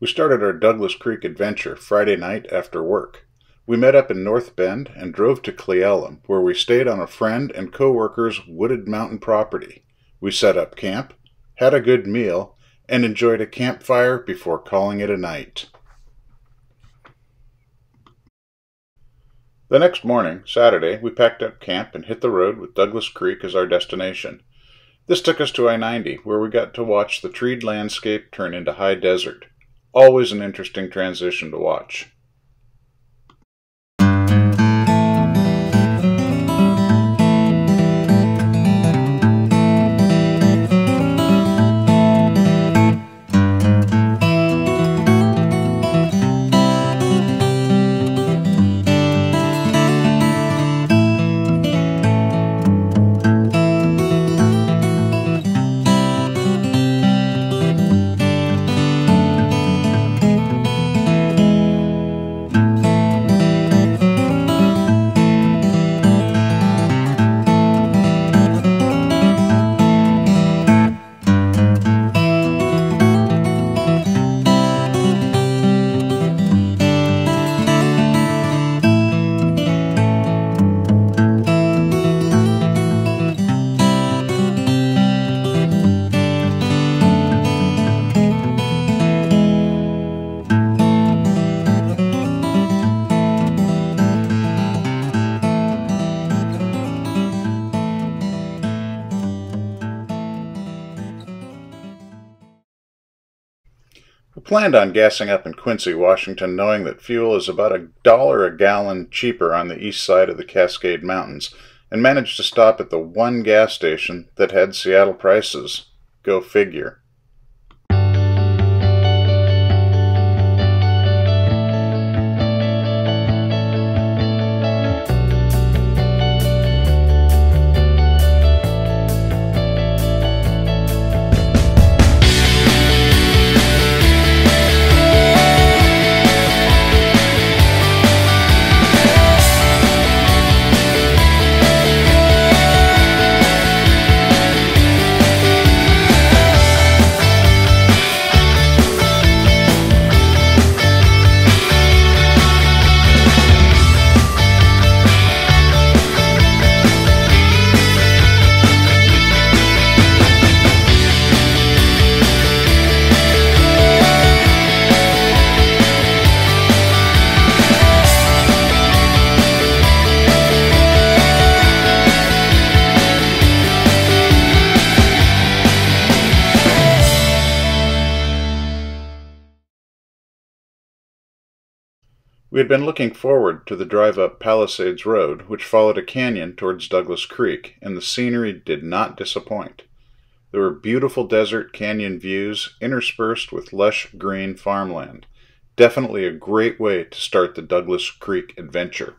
We started our Douglas Creek adventure Friday night after work. We met up in North Bend and drove to Cle Elum, where we stayed on a friend and co-worker's wooded mountain property. We set up camp, had a good meal, and enjoyed a campfire before calling it a night. The next morning, Saturday, we packed up camp and hit the road with Douglas Creek as our destination. This took us to I-90, where we got to watch the treed landscape turn into high desert. Always an interesting transition to watch. We planned on gassing up in Quincy, Washington, knowing that fuel is about $1 a gallon cheaper on the east side of the Cascade Mountains, and managed to stop at the one gas station that had Seattle prices. Go figure. We had been looking forward to the drive up Palisades Road, which followed a canyon towards Douglas Creek, and the scenery did not disappoint. There were beautiful desert canyon views interspersed with lush green farmland. Definitely a great way to start the Douglas Creek adventure.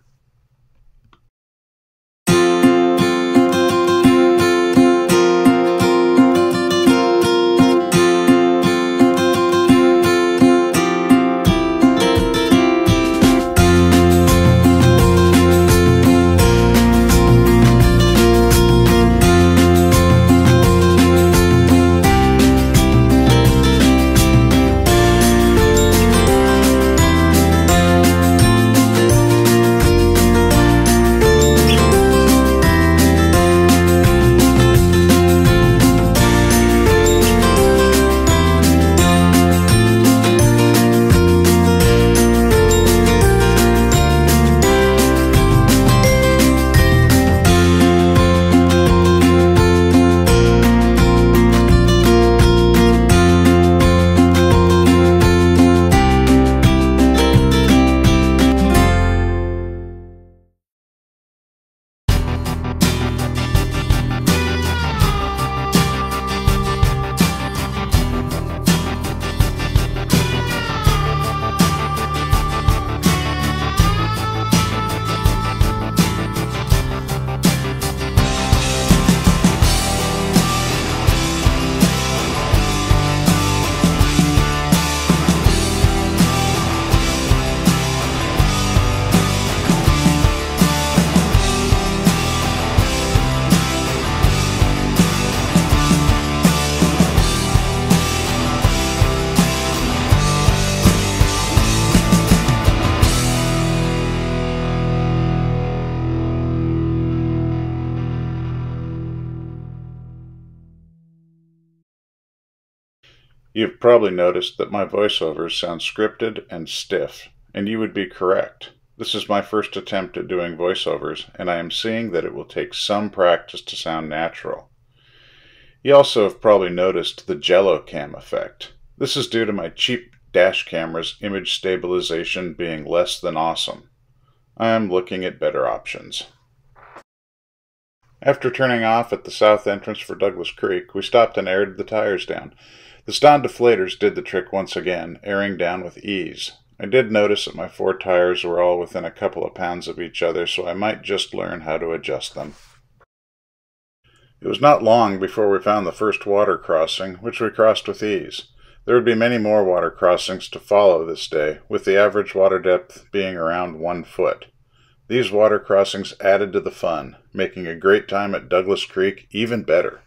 You've probably noticed that my voiceovers sound scripted and stiff, and you would be correct. This is my first attempt at doing voiceovers, and I am seeing that it will take some practice to sound natural. You also have probably noticed the Jello cam effect. This is due to my cheap dash camera's image stabilization being less than awesome. I am looking at better options. After turning off at the south entrance for Douglas Creek, we stopped and aired the tires down. The Ston deflators did the trick once again, airing down with ease. I did notice that my 4 tires were all within a couple of pounds of each other, so I might just learn how to adjust them. It was not long before we found the first water crossing, which we crossed with ease. There would be many more water crossings to follow this day, with the average water depth being around 1 foot. These water crossings added to the fun, making a great time at Douglas Creek even better.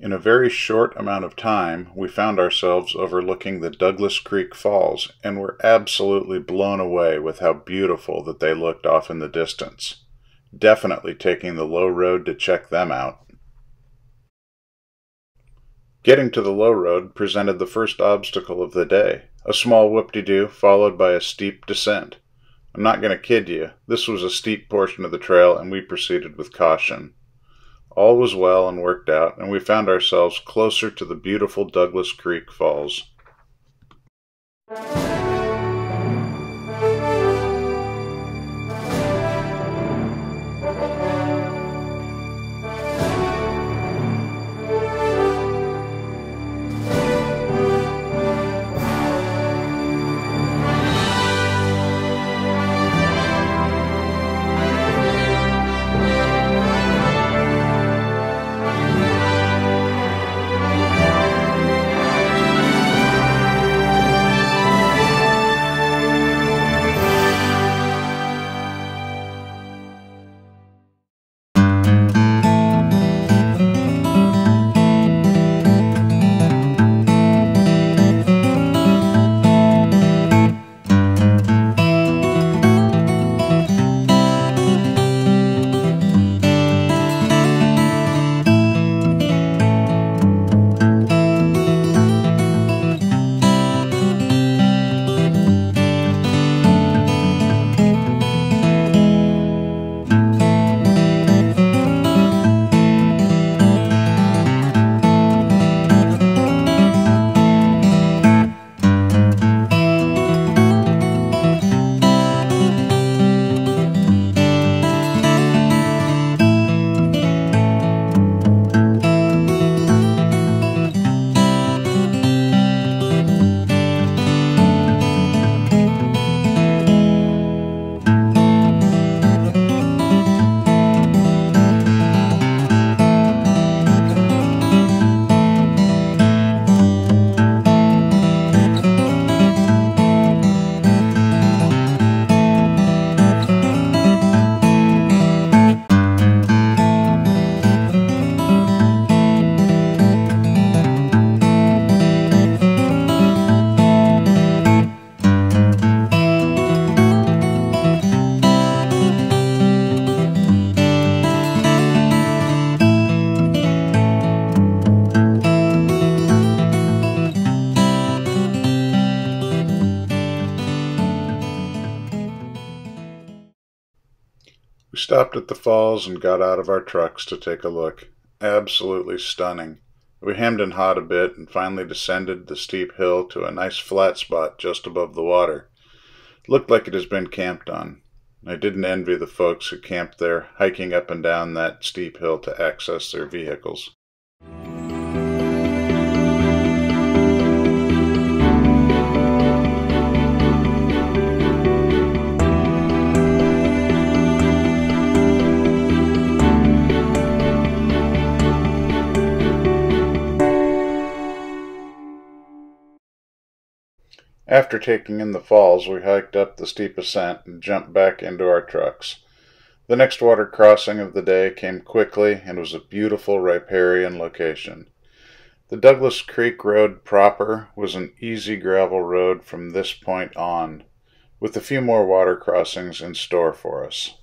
In a very short amount of time, we found ourselves overlooking the Douglas Creek Falls and were absolutely blown away with how beautiful that they looked off in the distance. Definitely taking the low road to check them out. Getting to the low road presented the first obstacle of the day, a small whoop-de-doo followed by a steep descent. I'm not going to kid you, this was a steep portion of the trail and we proceeded with caution. All was well and worked out, and we found ourselves closer to the beautiful Douglas Creek Falls. stopped at the falls and got out of our trucks to take a look. Absolutely stunning. We hemmed and hawed a bit and finally descended the steep hill to a nice flat spot just above the water. It looked like it has been camped on. I didn't envy the folks who camped there, hiking up and down that steep hill to access their vehicles. After taking in the falls, we hiked up the steep ascent and jumped back into our trucks. The next water crossing of the day came quickly and was a beautiful riparian location. The Douglas Creek Road proper was an easy gravel road from this point on, with a few more water crossings in store for us.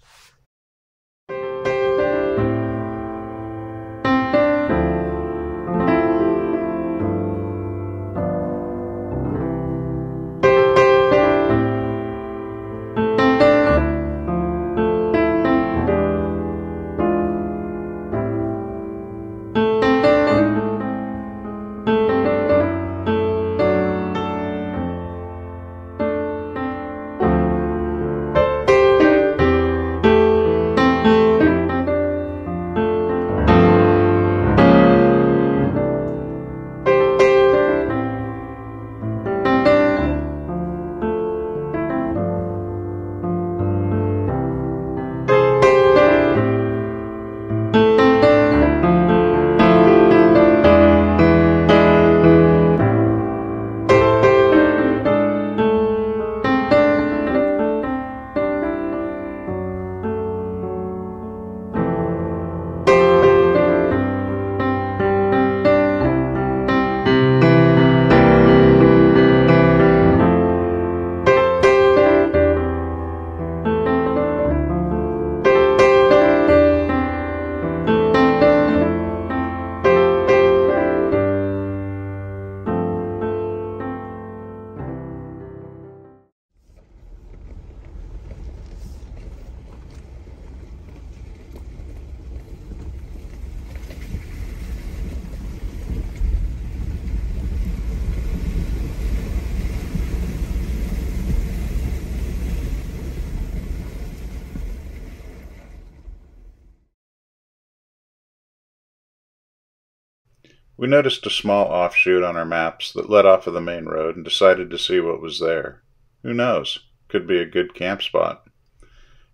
We noticed a small offshoot on our maps that led off of the main road and decided to see what was there. Who knows? Could be a good camp spot.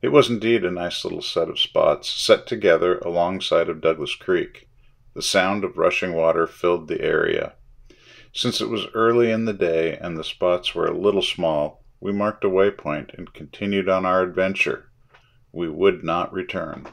It was indeed a nice little set of spots set together alongside of Douglas Creek. The sound of rushing water filled the area. Since it was early in the day and the spots were a little small, we marked a waypoint and continued on our adventure. We would not return.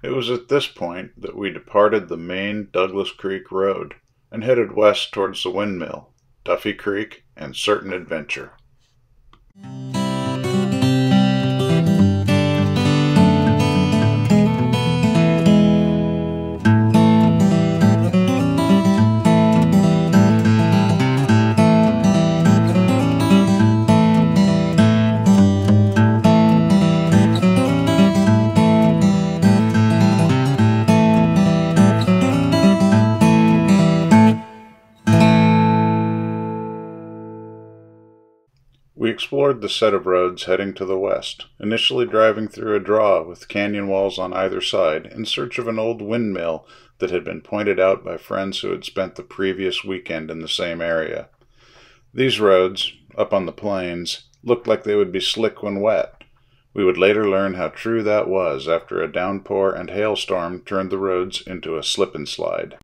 It was at this point that we departed the main Douglas Creek Road and headed west towards the windmill, Duffy Creek, and certain adventure. We explored the set of roads heading to the west, initially driving through a draw with canyon walls on either side in search of an old windmill that had been pointed out by friends who had spent the previous weekend in the same area. These roads, up on the plains, looked like they would be slick when wet, We would later learn how true that was after a downpour and hailstorm turned the roads into a slip and slide.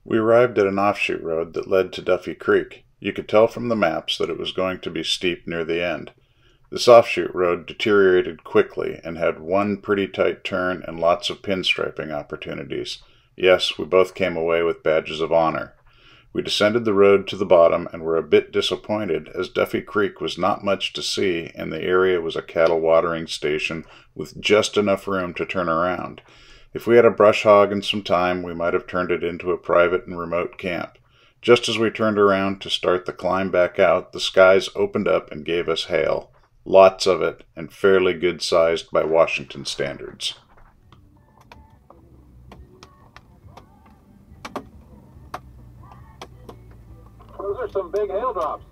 We arrived at an offshoot road that led to Duffy Creek. You could tell from the maps that it was going to be steep near the end. This offshoot road deteriorated quickly and had one pretty tight turn and lots of pinstriping opportunities. Yes, we both came away with badges of honor. We descended the road to the bottom and were a bit disappointed as Duffy Creek was not much to see and the area was a cattle watering station with just enough room to turn around. If we had a brush hog and some time, we might have turned it into a private and remote camp. Just as we turned around to start the climb back out, the skies opened up and gave us hail. Lots of it, and fairly good-sized by Washington standards. Those are some big hail drops.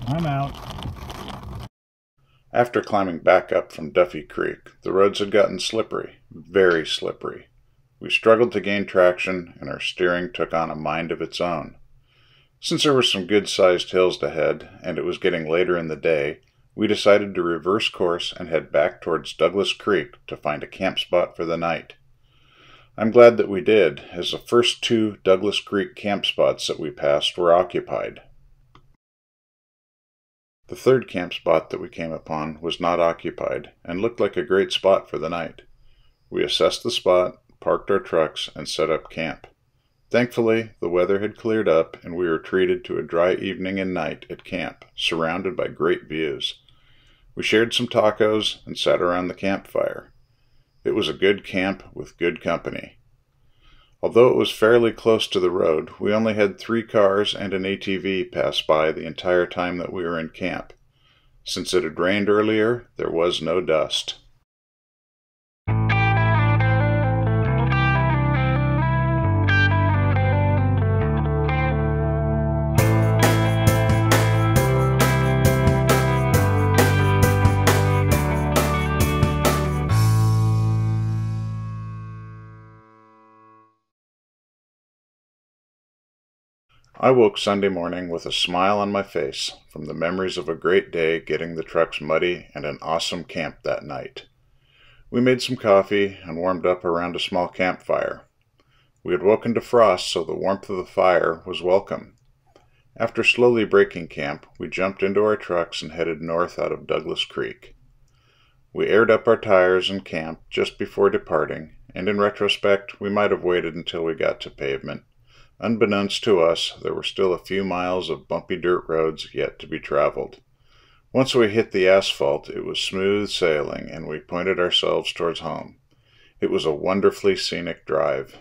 I'm out. After climbing back up from Duffy Creek, the roads had gotten slippery, very slippery. We struggled to gain traction, and our steering took on a mind of its own. Since there were some good-sized hills ahead, and it was getting later in the day, we decided to reverse course and head back towards Douglas Creek to find a camp spot for the night. I'm glad that we did, as the first 2 Douglas Creek camp spots that we passed were occupied. The third camp spot that we came upon was not occupied, and looked like a great spot for the night. We assessed the spot, parked our trucks, and set up camp. Thankfully, the weather had cleared up, and we were treated to a dry evening and night at camp, surrounded by great views. We shared some tacos and sat around the campfire. It was a good camp with good company. Although it was fairly close to the road, we only had 3 cars and an ATV pass by the entire time that we were in camp. Since it had rained earlier, there was no dust. I woke Sunday morning with a smile on my face from the memories of a great day getting the trucks muddy and an awesome camp that night. We made some coffee and warmed up around a small campfire. We had woken to frost, so the warmth of the fire was welcome. After slowly breaking camp, we jumped into our trucks and headed north out of Douglas Creek. We aired up our tires in camp just before departing, and in retrospect, we might have waited until we got to pavement. Unbeknownst to us, there were still a few miles of bumpy dirt roads yet to be traveled. Once we hit the asphalt, it was smooth sailing, and we pointed ourselves towards home. It was a wonderfully scenic drive.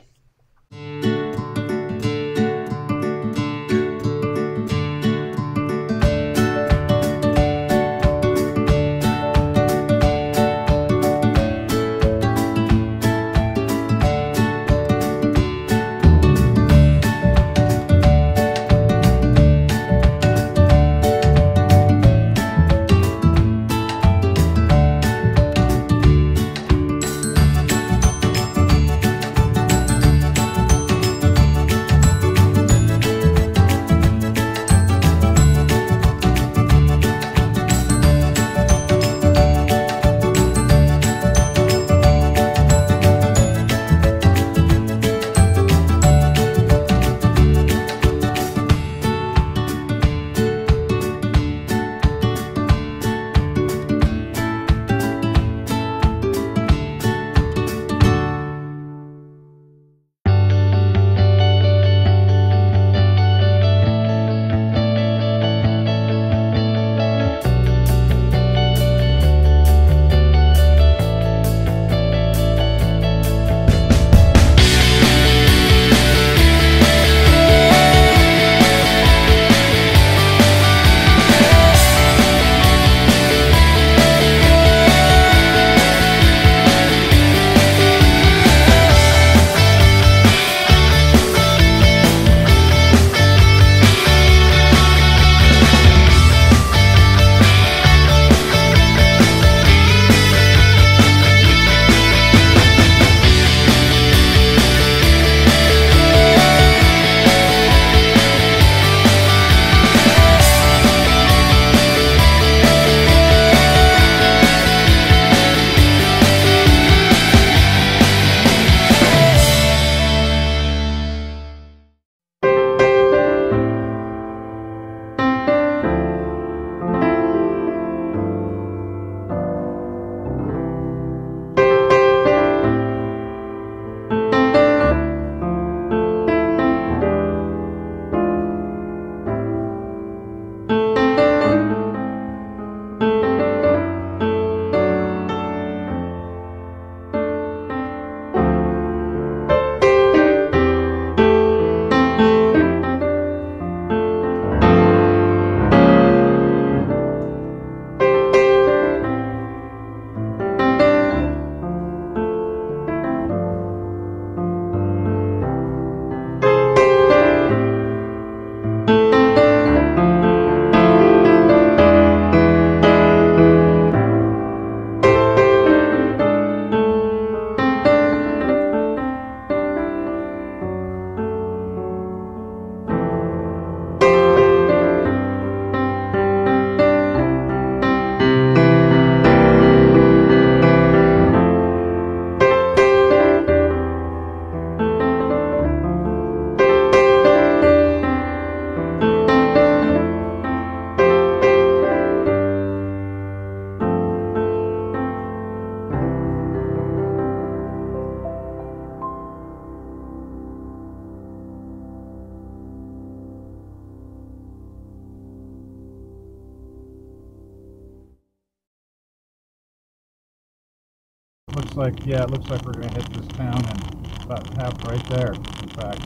Looks like, yeah, it looks like we're going to hit this town and about half right there, in fact.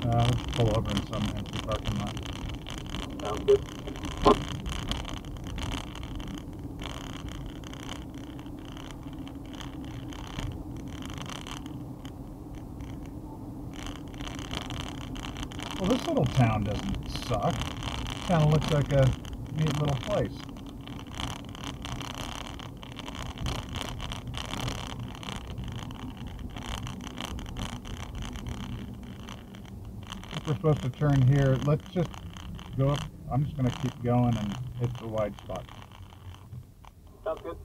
Let's pull over in some empty parking lot. Sounds good. Well, this little town doesn't suck. Kind of looks like a neat little place. If we're supposed to turn here, let's just go up. I'm just going to keep going and hit the wide spot. Sounds good.